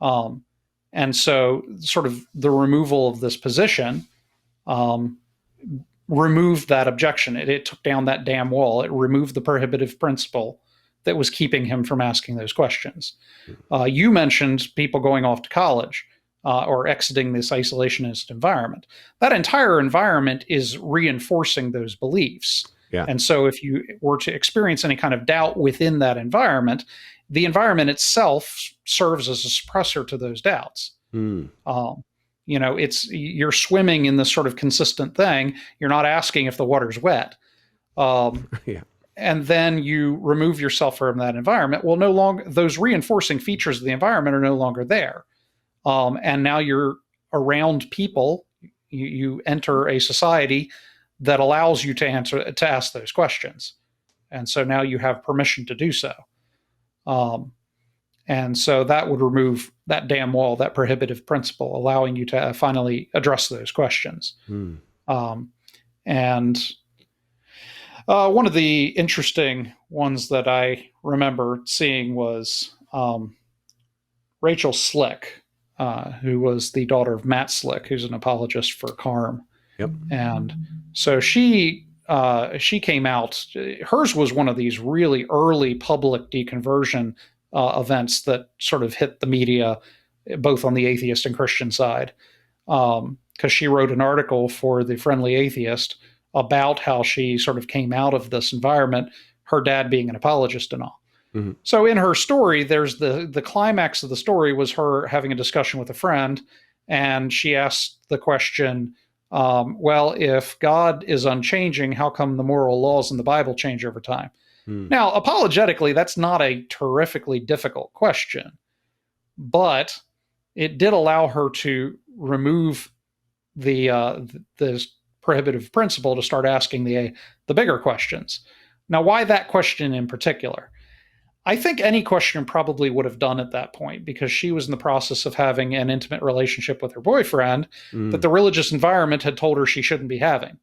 And so sort of the removal of this position removed that objection. It took down that damn wall. It removed the prohibitive principle that was keeping him from asking those questions. You mentioned people going off to college or exiting this isolationist environment. That entire environment is reinforcing those beliefs. Yeah. And so if you were to experience any kind of doubt within that environment, the environment itself serves as a suppressor to those doubts. You're swimming in this sort of consistent thing. You're not asking if the water's wet. And then you remove yourself from that environment. Well, no longer those reinforcing features of the environment are no longer there. And now you're around people. You enter a society that allows you to ask those questions. And so now you have permission to do so. And so that would remove that damn wall, that prohibitive principle, allowing you to finally address those questions. And one of the interesting ones that I remember seeing was Rachel Slick, who was the daughter of Matt Slick, who's an apologist for CARM. Yep. And so she came out. Hers was one of these really early public deconversion events that sort of hit the media, both on the atheist and Christian side, because she wrote an article for the Friendly Atheist about how she sort of came out of this environment, her dad being an apologist and all. Mm-hmm. So in her story, there's the climax of the story was her having a discussion with a friend, and she asked the question, well, if God is unchanging, how come the moral laws in the Bible change over time? Now, apologetically, that's not a terrifically difficult question, but it did allow her to remove the prohibitive principle to start asking the bigger questions. Now, why that question in particular? I think any question probably would have done at that point, because she was in the process of having an intimate relationship with her boyfriend that the religious environment had told her she shouldn't be having.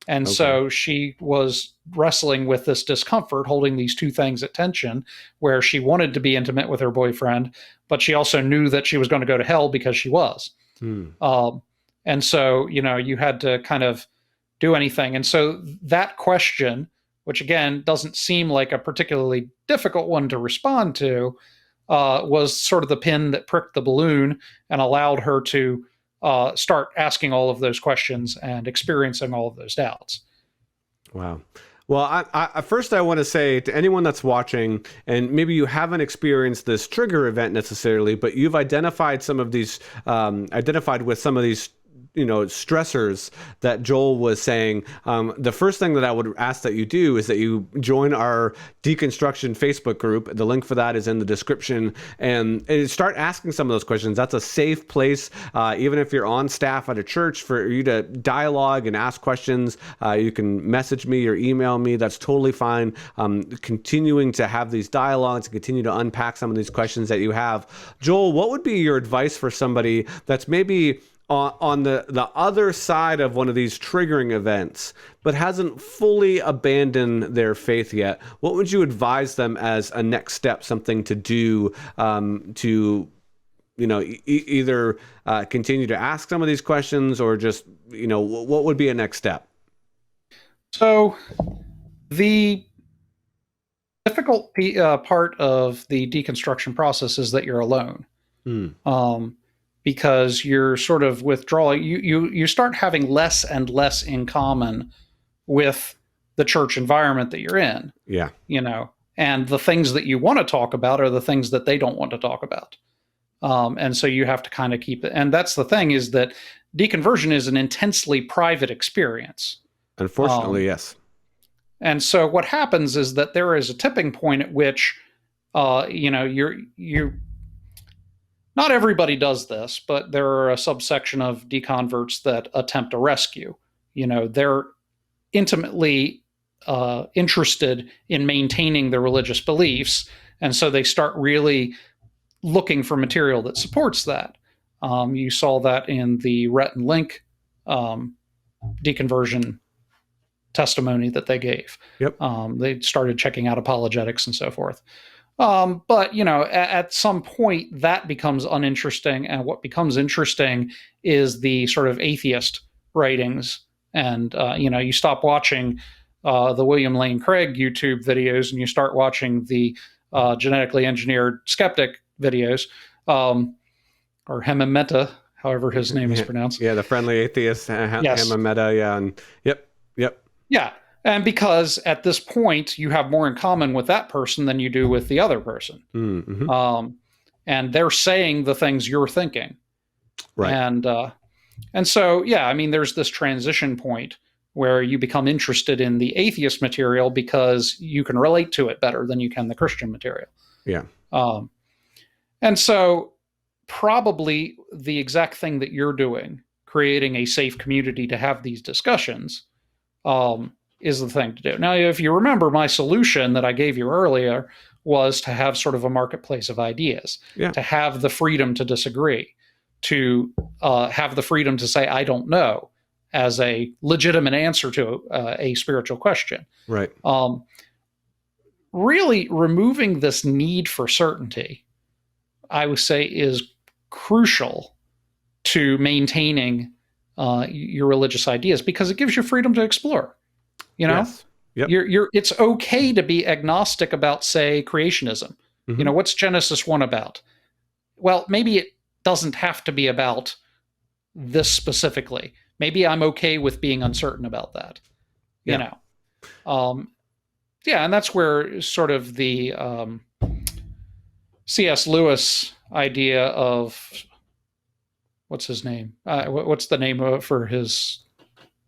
And so she was wrestling with this discomfort, holding these two things at tension, where she wanted to be intimate with her boyfriend, but she also knew that she was going to go to hell because she was. And so, you had to kind of do anything. And so that question, which again doesn't seem like a particularly difficult one to respond to, was sort of the pin that pricked the balloon and allowed her to start asking all of those questions and experiencing all of those doubts. Wow. Well, first I want to say to anyone that's watching, and maybe you haven't experienced this trigger event necessarily, but you've identified with some of these stressors that Joel was saying. The first thing that I would ask that you do is that you join our Deconstruction Facebook group. The link for that is in the description, and start asking some of those questions. That's a safe place, even if you're on staff at a church, for you to dialogue and ask questions. You can message me or email me. That's totally fine. Continuing to have these dialogues and continue to unpack some of these questions that you have. Joel, what would be your advice for somebody that's maybe on the other side of one of these triggering events, but hasn't fully abandoned their faith yet? What would you advise them as a next step, something to do to, either continue to ask some of these questions, or just, what would be a next step? So the difficult part of the deconstruction process is that you're alone. Because you're sort of withdrawing, you start having less and less in common with the church environment that you're in. Yeah. And the things that you want to talk about are the things that they don't want to talk about. And so you have to kind of keep it. And that's the thing, is that deconversion is an intensely private experience. Unfortunately, yes. And so what happens is that there is a tipping point at which, you're not everybody does this, but there are a subsection of deconverts that attempt a rescue. They're intimately interested in maintaining their religious beliefs, and so they start really looking for material that supports that. You saw that in the Rhett and Link deconversion testimony that they gave. Yep. They started checking out apologetics and so forth. But, at some point that becomes uninteresting. And what becomes interesting is the sort of atheist writings. And, you stop watching the William Lane Craig YouTube videos and you start watching the genetically engineered skeptic videos, or Hemimeta, however his name is pronounced. Yeah, the friendly atheist, Yes. Hemimeta. Yeah. And yep. Yeah. And because at this point you have more in common with that person than you do with the other person. And they're saying the things you're thinking. Right. And so, there's this transition point where you become interested in the atheist material because you can relate to it better than you can the Christian material. Yeah. And so probably the exact thing that you're doing, creating a safe community to have these discussions, is the thing to do. Now, if you remember, my solution that I gave you earlier was to have sort of a marketplace of ideas, to have the freedom to disagree, to have the freedom to say, I don't know, as a legitimate answer to a spiritual question. Right. Really removing this need for certainty, I would say, is crucial to maintaining your religious ideas, because it gives you freedom to explore. Yes. Yep. It's okay to be agnostic about, say, creationism. What's Genesis 1 about? Well, maybe it doesn't have to be about this specifically. Maybe I'm okay with being uncertain about that. And that's where sort of the C.S. Lewis idea of, what's his name? What's the name for his...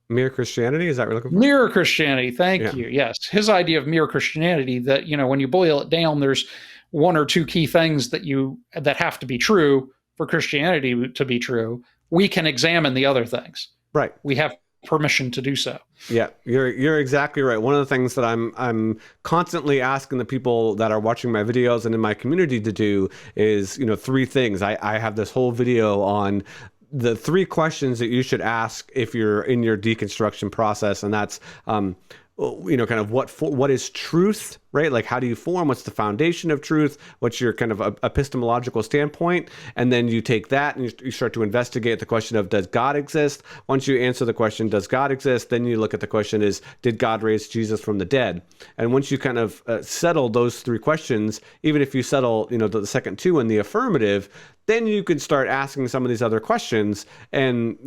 Mere Christianity? Is that what you're looking for? Mere Christianity. Thank you. Yes. His idea of mere Christianity, that, when you boil it down, there's one or two key things that have to be true for Christianity to be true. We can examine the other things. Right. We have permission to do so. Yeah, you're exactly right. One of the things that I'm constantly asking the people that are watching my videos and in my community to do is, three things. I have this whole video on the three questions that you should ask if you're in your deconstruction process, and that's kind of what is truth, right? Like, how do you form? What's the foundation of truth? What's your kind of epistemological standpoint? And then you take that and you start to investigate the question of, does God exist? Once you answer the question, does God exist? Then you look at the question is, did God raise Jesus from the dead? And once you kind of settle those three questions, even if you settle, the second two in the affirmative, then you can start asking some of these other questions and,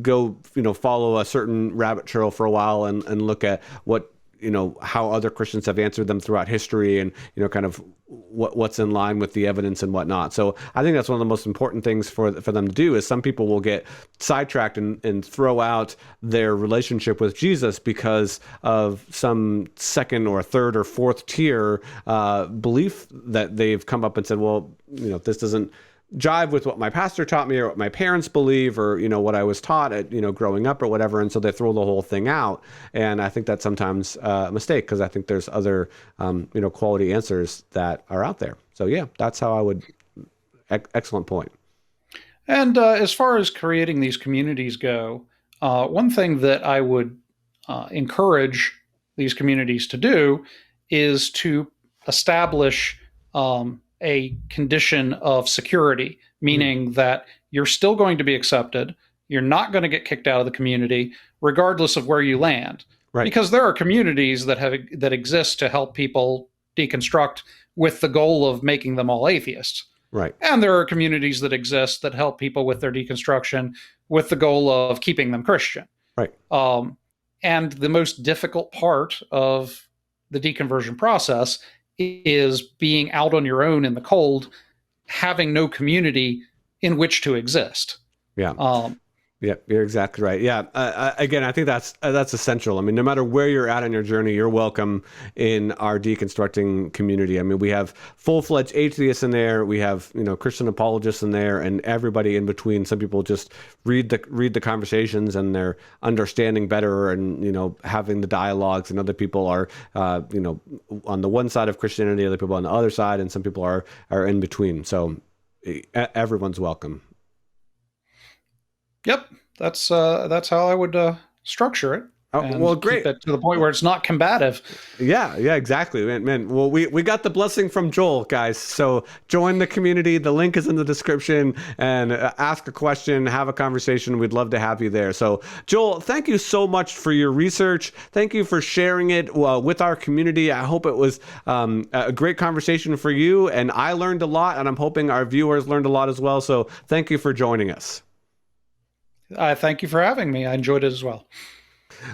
go, follow a certain rabbit trail for a while and look at what, how other Christians have answered them throughout history and, kind of what's in line with the evidence and whatnot. So I think that's one of the most important things for them to do is some people will get sidetracked and throw out their relationship with Jesus because of some second or third or fourth tier belief that they've come up and said, well, this doesn't jive with what my pastor taught me or what my parents believe or, what I was taught at, growing up or whatever. And so they throw the whole thing out. And I think that's sometimes a mistake because I think there's other, quality answers that are out there. So yeah, that's how I would, excellent point. And as far as creating these communities go, one thing that I would encourage these communities to do is to establish a condition of security, meaning that you're still going to be accepted. You're not going to get kicked out of the community, regardless of where you land. Right. Because there are communities that exist to help people deconstruct with the goal of making them all atheists. Right. And there are communities that exist that help people with their deconstruction with the goal of keeping them Christian. Right. And the most difficult part of the deconversion process is being out on your own in the cold, having no community in which to exist. Yeah. Yeah, you're exactly right. Yeah. Again, I think that's essential. I mean, no matter where you're at on your journey, you're welcome in our deconstructing community. I mean, we have full-fledged atheists in there. We have, Christian apologists in there and everybody in between. Some people just read the conversations and they're understanding better and, having the dialogues, and other people are, on the one side of Christianity, other people on the other side, and some people are in between. So everyone's welcome. Yep, that's how I would structure it. Oh, well, great. Keep it to the point where it's not combative. Yeah, exactly. Man, well, we got the blessing from Joel, guys. So join the community. The link is in the description, and ask a question, have a conversation. We'd love to have you there. So Joel, thank you so much for your research. Thank you for sharing it with our community. I hope it was a great conversation for you, and I learned a lot, and I'm hoping our viewers learned a lot as well. So thank you for joining us. Thank you for having me. I enjoyed it as well.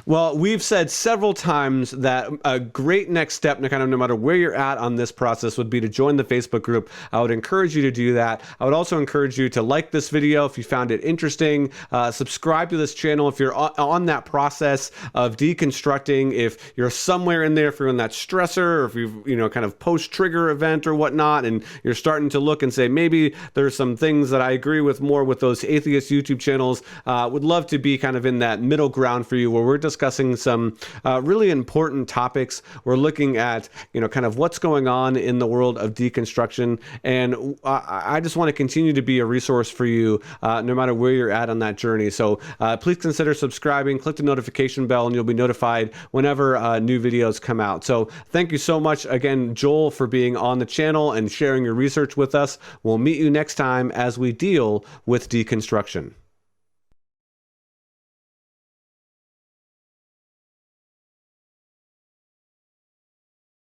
Well, we've said several times that a great next step, no matter where you're at on this process, would be to join the Facebook group. I would encourage you to do that. I would also encourage you to like this video if you found it interesting, subscribe to this channel if you're on that process of deconstructing, if you're somewhere in there, if you're in that stressor, or if you've, kind of post-trigger event or whatnot, and you're starting to look and say, maybe there's some things that I agree with more with those atheist YouTube channels. Would love to be kind of in that middle ground for you where we're discussing some really important topics. We're looking at, kind of what's going on in the world of deconstruction. And I just want to continue to be a resource for you no matter where you're at on that journey. So please consider subscribing, click the notification bell, and you'll be notified whenever new videos come out. So thank you so much again, Joel, for being on the channel and sharing your research with us. We'll meet you next time as we deal with deconstruction.